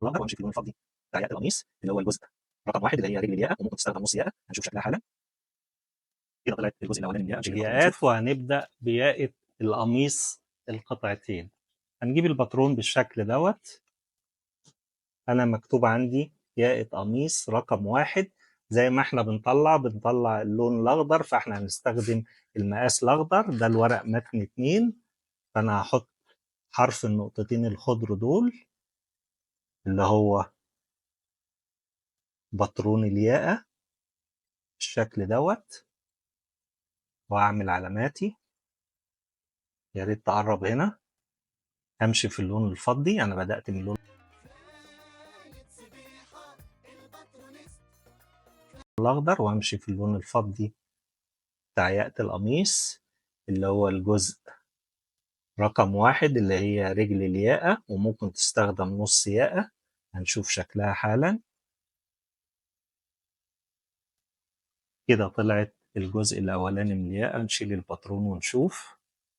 الاخضر وامشي في اللون الفضي بتاع ياقه القميص اللي هو الجزء رقم 1 اللي هي رجل الياقه، وممكن تستخدم نص ياقه. هنشوف شكلها حالا. كده طلعت الجزء الاولاني من الياقه. نشيل الباترون الياقات ونشوف. وهنبدأ بياقة القميص القطعتين. هنجيب الباترون بالشكل دوت. أنا مكتوب عندي ياقة قميص رقم 1. زي ما احنا بنطلع اللون الأخضر، فاحنا هنستخدم المقاس الأخضر. ده الورق متن 2، فأنا هحط حرف النقطتين الخضر دول اللي هو باترون الياقة بالشكل دوت، وأعمل علاماتي. يا ريت تقرب هنا. همشي في اللون الفضي، أنا بدأت من اللون الأخضر وأمشي في اللون الفضي بتاع ياقة القميص اللي هو الجزء رقم 1 اللي هي رجل الياقة، وممكن تستخدم نص ياقة. هنشوف شكلها حالا. كده طلعت الجزء الأولاني من الياقة. نشيل الباترون ونشوف.